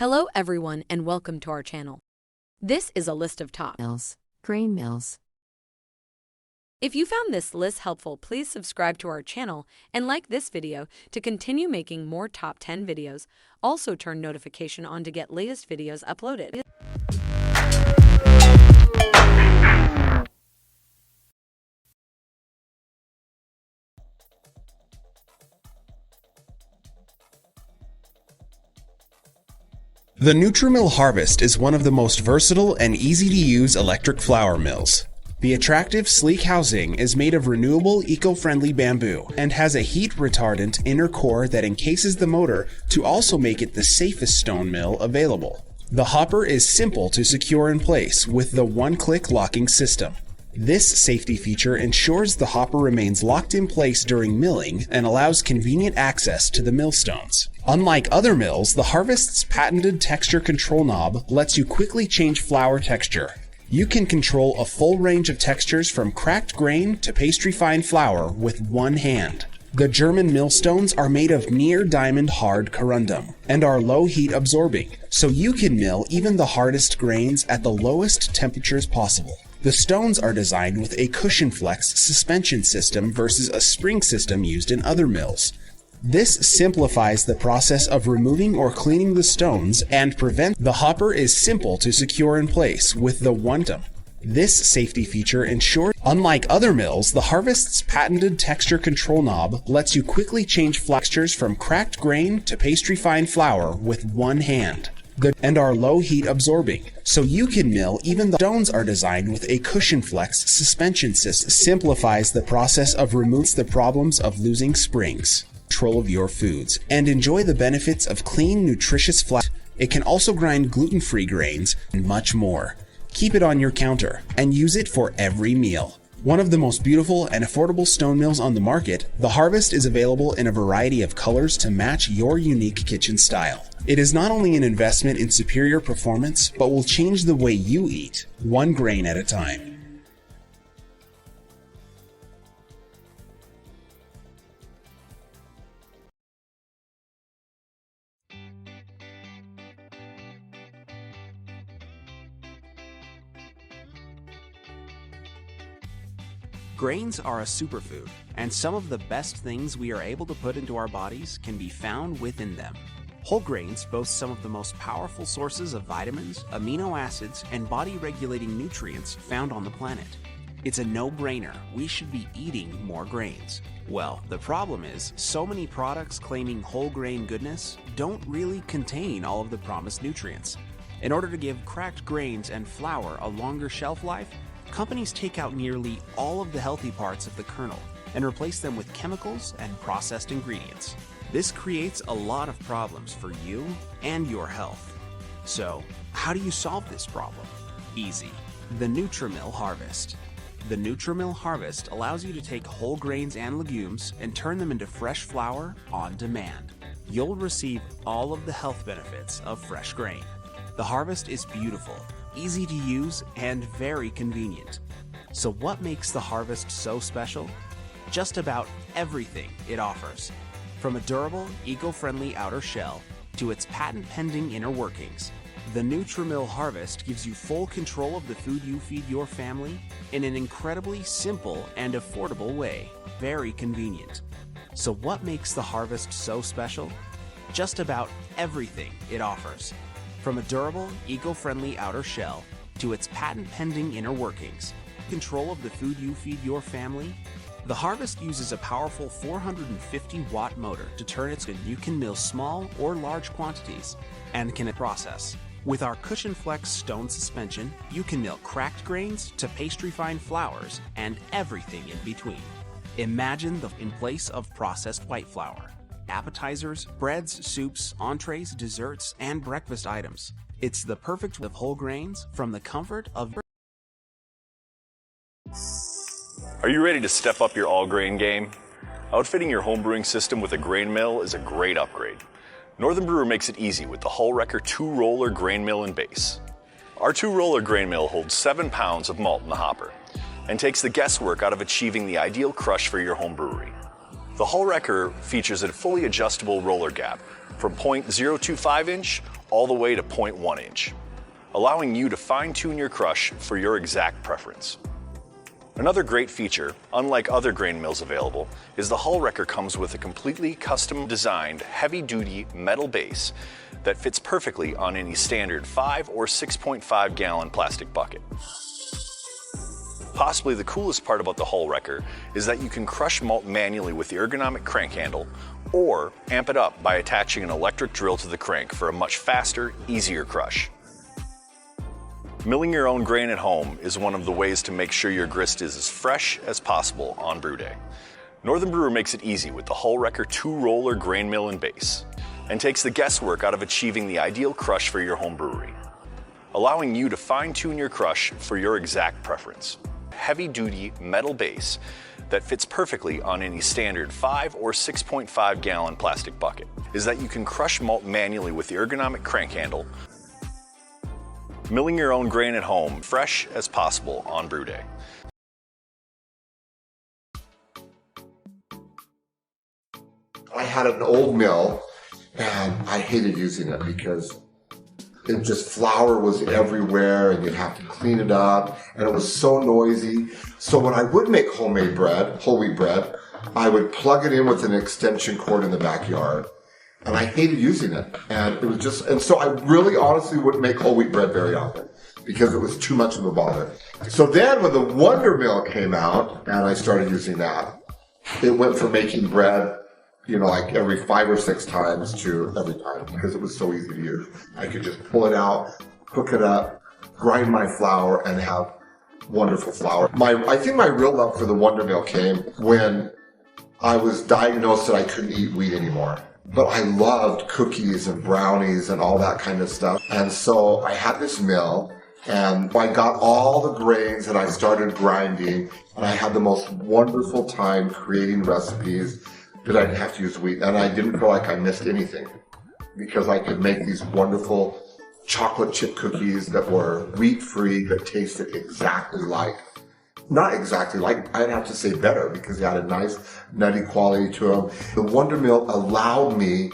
Hello everyone and welcome to our channel. This is a list of top mills, grain mills. If you found this list helpful, please subscribe to our channel and like this video to continue making more top 10 videos. Also turn notification on to get latest videos uploaded. The NutriMill Harvest is one of the most versatile and easy-to-use electric flour mills. The attractive, sleek housing is made of renewable, eco-friendly bamboo and has a heat-retardant inner core that encases the motor to also make it the safest stone mill available. The hopper is simple to secure in place with the one-click locking system. This safety feature ensures the hopper remains locked in place during milling and allows convenient access to the millstones. Unlike other mills, the Harvest's patented texture control knob lets you quickly change flour texture. You can control a full range of textures from cracked grain to pastry-fine flour with one hand. The German millstones are made of near-diamond hard corundum and are low heat absorbing, so you can mill even the hardest grains at the lowest temperatures possible. The stones are designed with a cushion flex suspension system versus a spring system used in other mills. This simplifies the process of removing or cleaning the stones and prevents. The hopper is simple to secure in place with the one-click. This safety feature ensures, unlike other mills, the Harvest's patented texture control knob lets you quickly change textures from cracked grain to pastry-fine flour with one hand. And are low heat absorbing, so you can mill even the stones are designed with a cushion flex suspension system. Simplifies the process of removes the problems of losing springs, control of your foods, and enjoy the benefits of clean, nutritious flour. It can also grind gluten-free grains and much more. Keep it on your counter and use it for every meal. One of the most beautiful and affordable stone mills on the market, the Harvest is available in a variety of colors to match your unique kitchen style. It is not only an investment in superior performance, but will change the way you eat, one grain at a time. Grains are a superfood, and some of the best things we are able to put into our bodies can be found within them. Whole grains boast some of the most powerful sources of vitamins, amino acids, and body-regulating nutrients found on the planet. It's a no-brainer. We should be eating more grains. Well, the problem is, so many products claiming whole grain goodness don't really contain all of the promised nutrients. In order to give cracked grains and flour a longer shelf life, companies take out nearly all of the healthy parts of the kernel and replace them with chemicals and processed ingredients. This creates a lot of problems for you and your health. So, how do you solve this problem? Easy. The NutriMill Harvest. The NutriMill Harvest allows you to take whole grains and legumes and turn them into fresh flour on demand. You'll receive all of the health benefits of fresh grain. The Harvest is beautiful, easy to use, and very convenient. So what makes the Harvest so special? Just about everything it offers. From a durable, eco-friendly outer shell to its patent-pending inner workings, the NutriMill Harvest gives you full control of the food you feed your family in an incredibly simple and affordable way. Very convenient. So what makes the Harvest so special? Just about everything it offers. From a durable, eco-friendly outer shell to its patent-pending inner workings, control of the food you feed your family, the Harvest uses a powerful 450-watt motor to turn its. You can mill small or large quantities and can process. With our Cushion Flex stone suspension, you can mill cracked grains to pastry-fine flours and everything in between. Imagine in place of processed white flour. Appetizers, breads, soups, entrees, desserts, and breakfast items. It's the perfect of whole grains from the comfort of. Are you ready to step up your all-grain game? Outfitting your homebrewing system with a grain mill is a great upgrade. Northern Brewer makes it easy with the Hullwrecker 2-roller grain mill and base. Our 2-roller grain mill holds 7 pounds of malt in the hopper and takes the guesswork out of achieving the ideal crush for your home brewery. The Hullwrecker features a fully adjustable roller gap from .025 inch all the way to 0.1 inch, allowing you to fine-tune your crush for your exact preference. Another great feature, unlike other grain mills available, is the Hullwrecker comes with a completely custom-designed, heavy-duty metal base that fits perfectly on any standard 5 or 6.5 gallon plastic bucket. Possibly the coolest part about the Hullwrecker is that you can crush malt manually with the ergonomic crank handle, or amp it up by attaching an electric drill to the crank for a much faster, easier crush. Milling your own grain at home is one of the ways to make sure your grist is as fresh as possible on brew day. Northern Brewer makes it easy with the Hullwrecker 2-roller grain mill and base, and takes the guesswork out of achieving the ideal crush for your home brewery, allowing you to fine-tune your crush for your exact preference. Heavy-duty metal base that fits perfectly on any standard 5 or 6.5 gallon plastic bucket is that you can crush malt manually with the ergonomic crank handle, milling your own grain at home fresh as possible on brew day. I had an old mill and I hated using it because it just, flour was everywhere and you'd have to clean it up and it was so noisy. So when I would make homemade bread, whole wheat bread, I would plug it in with an extension cord in the backyard. And I hated using it. And it was just, and so I really honestly wouldn't make whole wheat bread very often because it was too much of a bother. So then when the WONDERMILL came out and I started using that, it went from making bread, you know, like every 5 or 6 times to every time because it was so easy to use. I could just pull it out, cook it up, grind my flour, and have wonderful flour. I think my real love for the WONDERMILL came when I was diagnosed that I couldn't eat wheat anymore. But I loved cookies and brownies and all that kind of stuff. And so I had this mill and I got all the grains and I started grinding and I had the most wonderful time creating recipes that I didn't have to use wheat. And I didn't feel like I missed anything because I could make these wonderful chocolate chip cookies that were wheat-free that tasted exactly like, not exactly like, I'd have to say better because they had a nice nutty quality to them. The WONDERMILL allowed me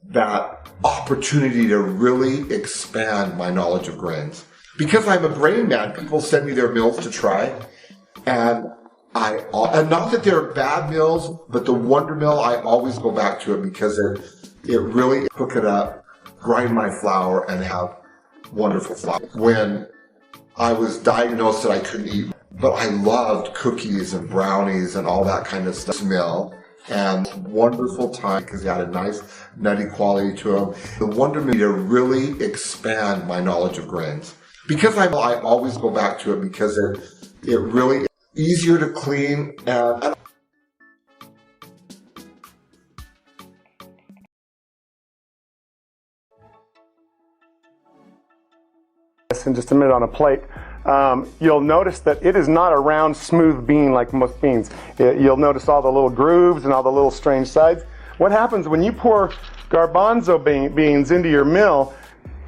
that opportunity to really expand my knowledge of grains. Because I'm a grain man, people send me their mills to try, and not that they're bad mills, but the WONDERMILL, I always go back to it because it really cook it up, grind my flour, and have wonderful flour. When I was diagnosed that I couldn't eat, but I loved cookies and brownies and all that kind of stuff. Mill and wonderful time because they had a nice nutty quality to them. The WONDERMILL to really expand my knowledge of grains. Because I always go back to it because it really easier to clean and in just a minute on a plate. You'll notice that it is not a round, smooth bean like most beans. You'll notice all the little grooves and all the little strange sides. What happens when you pour garbanzo beans into your mill,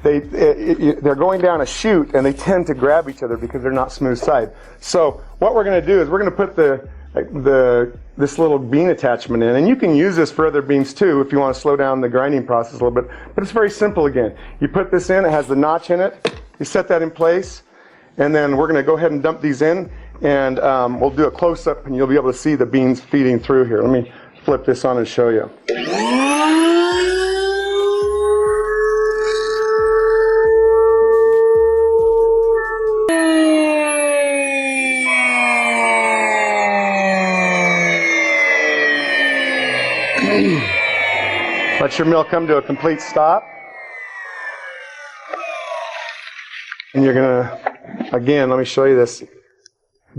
they're going down a chute and they tend to grab each other because they're not smooth side. So what we're going to do is we're going to put this little bean attachment in, and you can use this for other beans too if you want to slow down the grinding process a little bit, but it's very simple again. You put this in, it has the notch in it, you set that in place, and then we're going to go ahead and dump these in, and we'll do a close-up and you'll be able to see the beans feeding through here. Let me flip this on and show you. Let your mill come to a complete stop. And you're going to, again, let me show you this.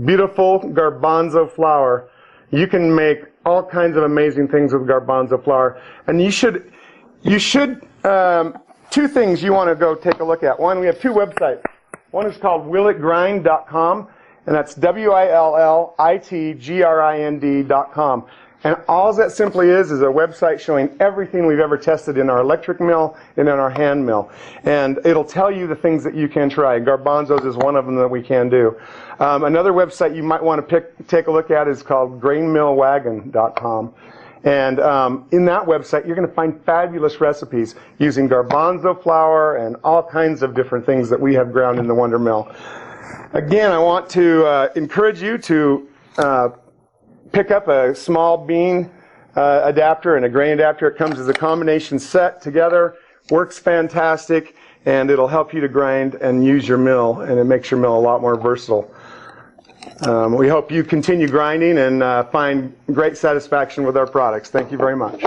Beautiful garbanzo flour. You can make all kinds of amazing things with garbanzo flour. And you should, two things you want to go take a look at. One, we have 2 websites. One is called willitgrind.com, and that's WILLITGRIND.com. And all that simply is a website showing everything we've ever tested in our electric mill and in our hand mill. And it'll tell you the things that you can try. Garbanzos is one of them that we can do. Another website you might want to take a look at is called grainmillwagon.com. And in that website, you're going to find fabulous recipes using garbanzo flour and all kinds of different things that we have ground in the WONDERMILL. Again, I want to encourage you to pick up a small bean adapter and a grain adapter. It comes as a combination set together, works fantastic, and it'll help you to grind and use your mill, and it makes your mill a lot more versatile. We hope you continue grinding and find great satisfaction with our products. Thank you very much.